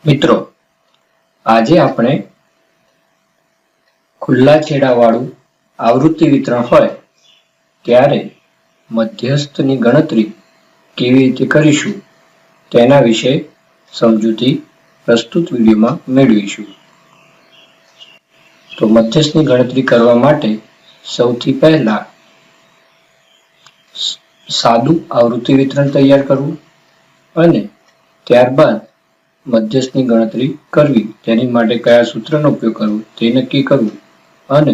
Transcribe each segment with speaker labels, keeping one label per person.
Speaker 1: મિત્રો, આજે આપણે ખુલ્લા છેડાવાળું આવૃત્તિ વિતરણ હોય ત્યારે મધ્યસ્થની ગણતરી કેવી રીતે કરીશું તેના વિશે સમજૂતી પ્રસ્તુત વિડીયોમાં મેળવીશું. તો મધ્યસ્થની ગણતરી કરવા માટે સૌથી પહેલા સાદું આવૃત્તિ વિતરણ તૈયાર કરવું અને ત્યારબાદ મધ્યસ્થની ગણતરી કરવી, તેની માટે કયા સૂત્રનો ઉપયોગ કરવો તે નક્કી કરવું અને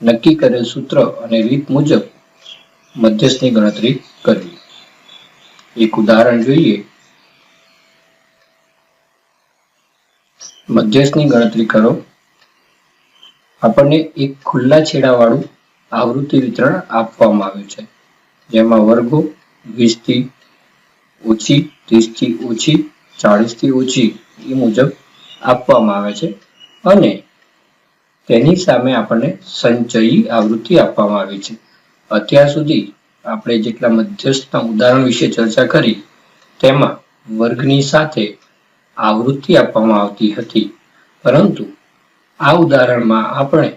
Speaker 1: નક્કી કરેલ સૂત્ર અને રીત મુજબ મધ્યસ્થની ગણતરી કરવી. એક ઉદાહરણ જોઈએ. મધ્યસ્થની ગણતરી કરો. આપણને એક ખુલ્લા છેડાવાળું આવૃત્તિ વિતરણ આપવામાં આવ્યું છે, જેમાં વર્ગો 20 થી ઓછી, 30 થી ઓછી, 40 થી ઓછી એ મુજબ આપવામાં આવે છે અને તેની સામે આપણને સંચયી આવૃત્તિ આપવામાં આવી છે. અત્યાર સુધી આપણે જેટલા મધ્યસ્થના ઉદાહરણ વિશે ચર્ચા કરી તેમાં વર્ગની સાથે આવૃત્તિ આપવામાં આવતી હતી, પરંતુ આ ઉદાહરણમાં આપણે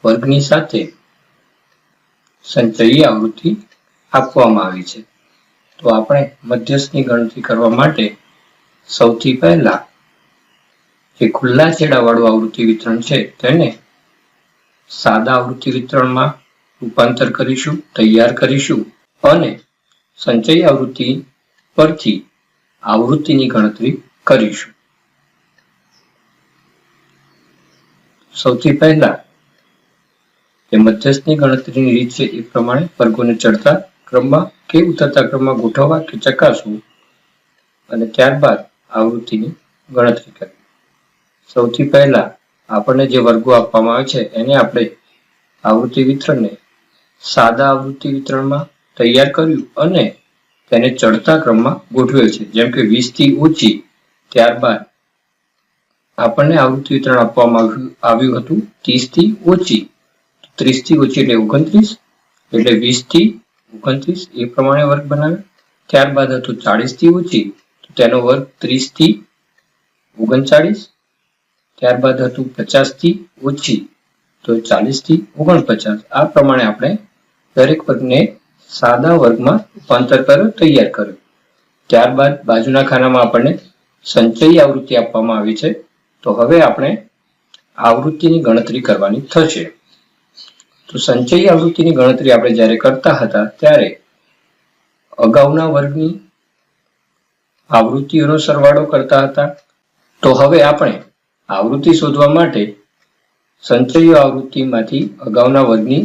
Speaker 1: વર્ગની સાથે સંચયી આવૃત્તિ આપવામાં આવી છે. તો આપણે મધ્યસ્થની ગણતરી કરવા માટે સૌથી પહેલા જે ખુલ્લા છેડાવાળું આવૃત્તિ વિતરણ છે તેને સાદા આવૃત્તિ વિતરણમાં રૂપાંતર કરીશું, તૈયાર કરીશું અને સંચયી આવૃત્તિ પરથી આવૃત્તિની ગણતરી કરીશું. સૌથી પહેલા જે મધ્યસ્થની ગણતરીની રીત છે એ પ્રમાણે વર્ગોને ચડતા ક્રમમાં કે ઉતરતા ક્રમમાં ગોઠવવા કે ચકાસવું અને ત્યારબાદ આવૃત્તિની ગણતરી કરવી. સૌથી પહેલા આપણને જે વર્ગો આપવામાં આવે છે એને આપણે આવૃત્તિ વિતરણને સાદા આવૃત્તિ વિતરણમાં તૈયાર કર્યું અને તેને ચડતા ક્રમમાં ગોઠવેલ છે. જેમ કે 20 થી ઓછી, ત્યારબાદ આપણને આવૃત્તિ વિતરણ આપવામાં આવ્યું હતું 30 થી ઓછી, 30 થી ઓછી એટલે 29, એટલે 20 થી 29 એ પ્રમાણે વર્ગ બનાવ્યો. ત્યારબાદ હતું 40 થી ઓછી, તો તેનો વર્ગ 30 થી 39, ત્યારબાદ હતું 50 થી ઓછી, તો 40 થી 49. આ પ્રમાણે આપણે દરેક વર્ગને સાદા વર્ગમાં રૂપાંતર તૈયાર કર્યું. ત્યારબાદ બાજુના ખાનામાં આપણને સંચયી આવૃત્તિ આપવામાં આવી છે. તો હવે આપણે આવૃત્તિની ગણતરી કરવાની થશે. તો સંચયી આવૃત્તિની ગણતરી આપણે જ્યારે કરતા હતા ત્યારે અગાઉના વર્ગની આવૃત્તિઓનો સરવાળો કરતા હતા. તો હવે આપણે આવૃત્તિ શોધવા માટે સંચયી આવૃત્તિમાંથી અગાઉના વર્ગની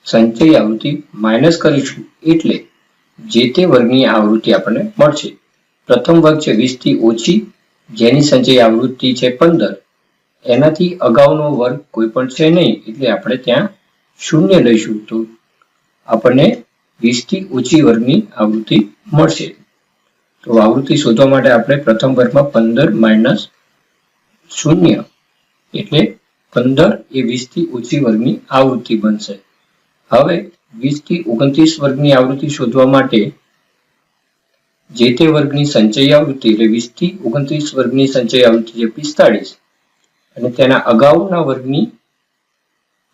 Speaker 1: સંચયી આવૃત્તિ માઇનસ કરીશું, એટલે જે તે વર્ગની આવૃત્તિ આપણને મળશે. પ્રથમ વર્ગ છે 20 થી ઓછી, જેની સંચયી આવૃત્તિ છે 15, એનાથી અગાઉનો વર્ગ કોઈ પણ છે નહીં, એટલે આપણે ત્યાં 0 લઈશું તો આપણને 20 થી ઓછી વર્ગની આવૃત્તિ મળશે. તો આવૃત્તિ શોધવા માટે આપણે પ્રથમ વર્ગમાં 15 માઇનસ 0 એટલે 15 એ 20 થી ઓછી વર્ગની આવૃત્તિ બનશે. હવે 20 થી 29 વર્ગની આવૃત્તિ શોધવા માટે જે તે વર્ગની સંચયી આવૃત્તિ એટલે 20 થી 29 વર્ગની સંચયી આવૃત્તિ છે 45 અને તેના અગાઉના વર્ગની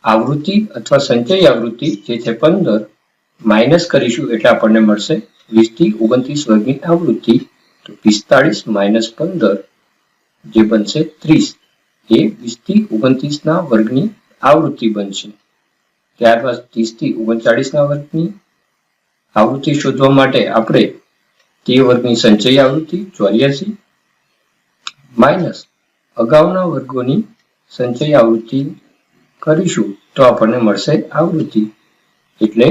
Speaker 1: આવૃત્તિ અથવા સંચયી આવૃત્તિ જે છે 15 માઇનસ કરીશું, એટલે આપણને મળશે 20 થી 29 વર્ગની આવૃત્તિ. તો 45 માઇનસ 15 જે બનશે 30, એ 20 થી 29 ના વર્ગની આવૃત્તિ બનશે. ત્યારબાદ 30 થી 39 ના વર્ગની આવૃત્તિ શોધવા માટે આપણે તે વર્ગની સંચયી આવૃત્તિ 84 માઇનસ અગાઉના વર્ગોની સંચયી આવૃત્તિ કરીશું તો આપણને મળશે આવૃત્તિ, એટલે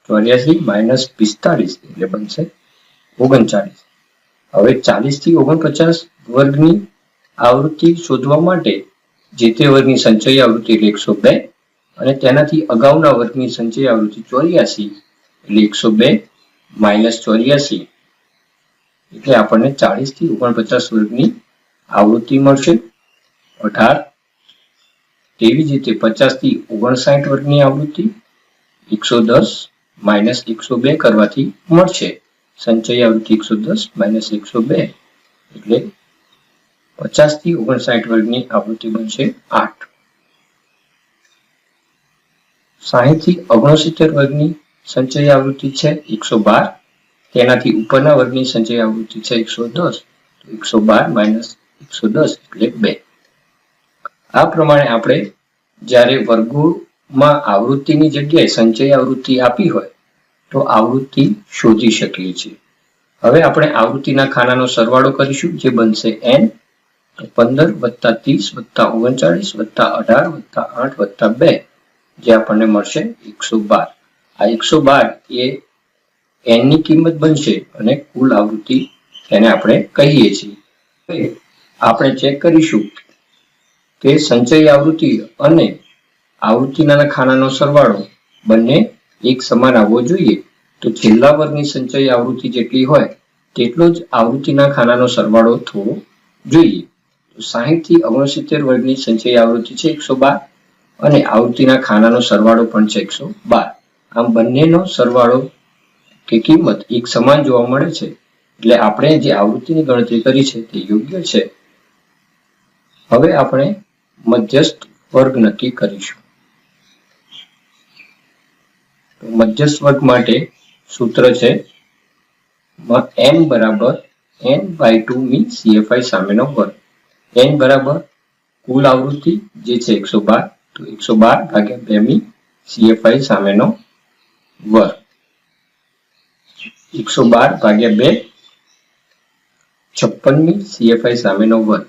Speaker 1: 84 માઇનસ 45 એટલે બનશે 39. હવે 40 થી 49 વર્ગની આવૃત્તિ શોધવા માટે જે તે વર્ગની સંચયી આવૃત્તિ એટલે 102 અને તેનાથી અગાઉના વર્ગની સંચયી આવૃત્તિ 84 એટલે 102 માઇનસ 84 એટલે આપણને 40 થી 49 વર્ગની આવૃત્તિ મળશે 18. તેવી જ રીતે 50 થી 59 વર્ગની આવૃત્તિ 110 માઇનસ 102 કરવાથી મળશે સંચયી આવૃત્તિ 110 માઇનસ 102 એટલે 50 થી 59 વર્ગની આવૃત્તિ બનશે 8. 60 થી 69 વર્ગની સંચય આવૃત્તિ છે 112. તેનાથી ઉપરના વર્ગની સંચય આવૃત્તિ છે 110. તો 112 - 110 એટલે 2. આ પ્રમાણે આપણે જ્યારે વર્ગોમાં આવૃત્તિની જગ્યાએ સંચય આવૃત્તિ આપી હોય તો આવૃત્તિ શોધી શકીએ છીએ. હવે આપણે આવૃત્તિના ખાનાનો સરવાળો કરીશું, જે બનશે n. તો 15 + 30 + 39 + 18 + 8 + 2, જે આપણને મળશે 112. આ 112 એ n ની કિંમત બનશે અને કુલ આવૃત્તિ તેને આપણે કહીએ છીએ. હવે આપણે ચેક કરીશું કે સંચય આવૃત્તિ અને આવૃત્તિના ખાનાનો સરવાળો બંને એક સમાન આવવો જોઈએ. તો છેલ્લા વર્ગની સંચય આવૃત્તિ જેટલી હોય તેટલો જ આવૃત્તિના ખાનાનો સરવાળો થવો જોઈએ. તો 60 થી 69 વર્ગની સંચય આવૃત્તિ છે 112 અને આવૃત્તિના ખાનાનો સરવાળો પણ છે 112. આમ બંનેનો સરવાળો કે કિંમત એક સમાન જોવા મળે છે, એટલે આપણે જે આવૃત્તિની ગણતરી કરી છે તે યોગ્ય છે. હવે આપણે મધ્યસ્થ વર્ગ નક્કી કરીશું. તો મધ્યસ્થ વર્ગ માટે સૂત્ર છે m બરાબર n/2 મી CFI સામેનો વર્ગ. n બરાબર કુલ આવૃત્તિ જે છે 112, તો 112/2 મી CFI સામેનો વર્ગ. 112/2 56 મી CFI સામેનો વર્ગ.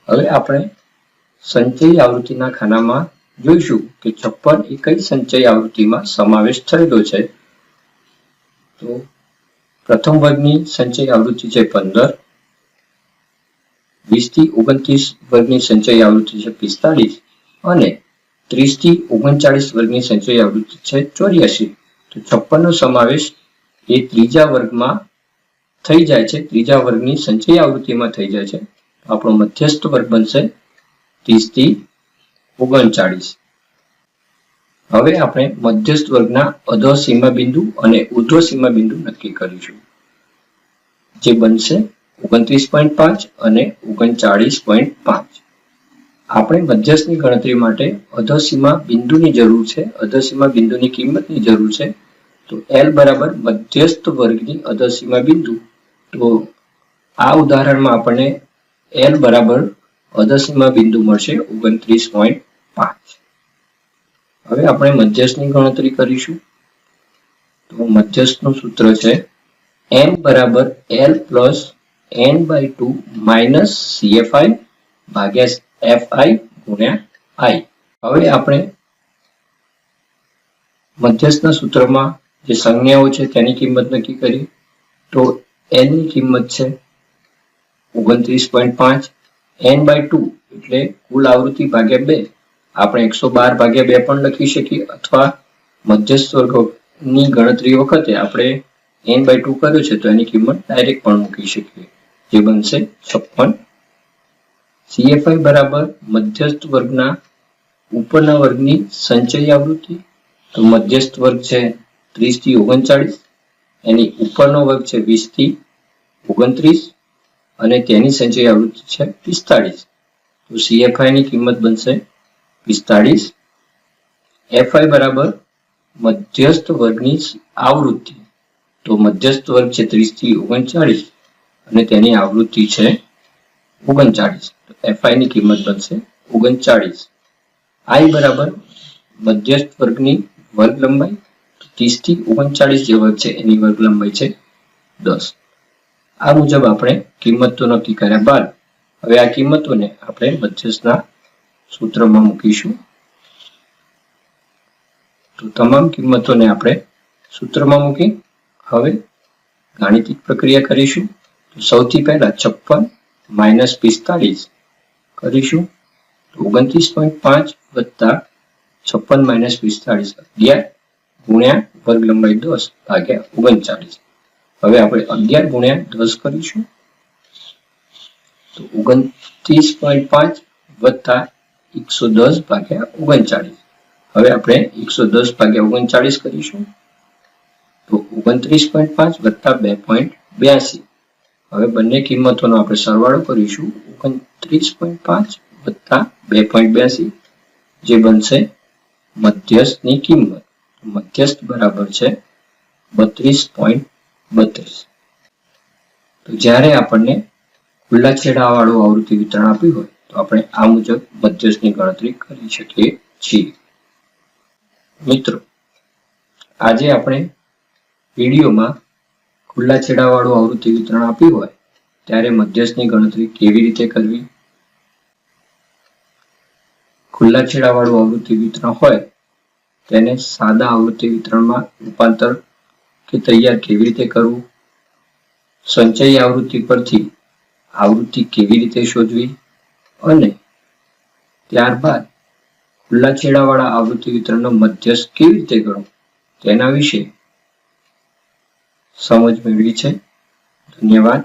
Speaker 1: હવે આપણે સંચય આવૃત્તિના ખાનામાં જોઈશું કે 56 એ કઈ સંચય આવૃત્તિમાં સમાવેશ થયેલો છે. તો પ્રથમ વર્ગની સંચય આવૃત્તિ છે 15, 20 થી 29 વર્ગની સંચય આવૃત્તિ છે 45 અને 30 થી 39 વર્ગની સંચય આવૃત્તિ છે 84. તો 56 નો સમાવેશ એ ત્રીજા વર્ગમાં થઈ જાય છે, ત્રીજા વર્ગની સંચય આવૃત્તિમાં થઈ જાય છે. આપણો મધ્યસ્થ વર્ગ બનશે 30 થી 39. હવે આપણે મધ્યસ્થ વર્ગના અધઃ સીમા બિંદુ અને ઉર્ધ્વ સીમા બિંદુ નક્કી કરીશું, જે બનશે 29.5 અને 39.5. આપણે મધ્યસ્થની ગણતરી માટે અધઃ સીમા બિંદુની જરૂર છે, અધઃ સીમા બિંદુની કિંમતની જરૂર છે. તો L બરાબર મધ્યસ્થ વર્ગની અધઃ સીમા બિંદુ. તો આ ઉદાહરણમાં આપણને L બરાબર અધઃ સીમા બિંદુ મળશે 29.5. હવે આપણે મધ્યસ્થની ગણતરી કરીશું. તો મધ્યસ્થનું સૂત્ર છે m બરાબર L plus n/2 minus CFI ભાગ્યા FI ગુણ્યા I. હવે આપણે મધ્યસ્થના સૂત્રમાં જે સંજ્ઞાઓ છે તેની કિંમત નક્કી કરીએ. તો L ની કિંમત છે 29.5, n/2 એટલે કુલ આવૃત્તિ ભાગ્યા 2. આપણે 112/2 પણ લખી શકીએ, અથવા મધ્યસ્થ વર્ગની ગણતરી વખતે આપણે n/2 કર્યો છે તો એની કિંમત ડાયરેક્ટ પણ મૂકી શકીએ, જે બનશે 56. CFI બરાબર મધ્યસ્થ વર્ગના ઉપરના વર્ગની સંચય આવૃત્તિ. તો મધ્યસ્થ વર્ગ છે 30 થી 39, એની ઉપરનો વર્ગ છે 20 થી 29 અને તેની સંચય આવૃત્તિ છે 45. તો CFI ની કિંમત બનશે 45. FI બરાબર મધ્યસ્થ વર્ગની આવૃત્તિ. તો મધ્યસ્થ વર્ગ છે 30 થી 39 અને તેની આવૃત્તિ છે 39. તો FI ની કિંમત બનશે 39. I બરાબર મધ્યસ્થ વર્ગની વર્ગ લંબાઈ. 30 થી 39 જે વર્ગ છે એની વર્ગ લંબાઈ છે 10. આ મુજબ આપણે કિંમતો નક્કી કર્યા બાદ હવે આ કિંમતોને આપણે મધ્યસ્થના સૂત્રમાં મૂકીશું. તો તમામ કિંમતોને આપણે સૂત્રમાં મૂકી હવે ગાણિતિક પ્રક્રિયા કરીશું. તો સૌથી પહેલા 56 માઇનસ 45 કરીશું. તો 29.5 વત્તા 56 માઇનસ 45 11 ગુણ્યા વર્ગ લંબાઈ 10 ભાગ્યા 39. હવે આપણે 11 ગુણ્યા 10 કરીશું. તો 29.5 વત્તા 110 ભાગ્યા 39. હવે આપણે 110 ભાગ્યા 39 કરીશું. તો 29.5 વત્તા 2.82. હવે બંને કિંમતોનો આપણે સરવાળો કરીશું. 32.5 વત્તા 2.82 જે બનશે મધ્યસ્થની કિંમત. મધ્યસ્થ બરાબર છે 32.32. તો જ્યારે આપણને ખુલ્લા છેડાવાળું આવૃત્તિ વિતરણ આપ્યું હોય તો આપણે આ મુજબ મધ્યસ્થની ગણતરી કરી શકીએ છીએ. મિત્રો, આજે આપણે વિડીયોમાં ખુલ્લા છેડાવાળું આવૃત્તિ વિતરણ આપ્યું હોય ત્યારે મધ્યસ્થની ગણતરી કેવી રીતે કરવી, ખુલ્લા છેડાવાળું આવૃત્તિ વિતરણ હોય તેને સાદા આવૃત્તિ વિતરણમાં રૂપાંતર કે તૈયાર કેવી રીતે કરવું, સંચયી આવૃત્તિ પરથી આવૃત્તિ કેવી રીતે શોધવી અને ત્યારબાદ ખુલ્લા છેડાવાળા આવૃત્તિ વિતરણનો મધ્યસ્થ કેવી રીતે ગણવો તેના વિશે સમજ મેળવી છે. ધન્યવાદ.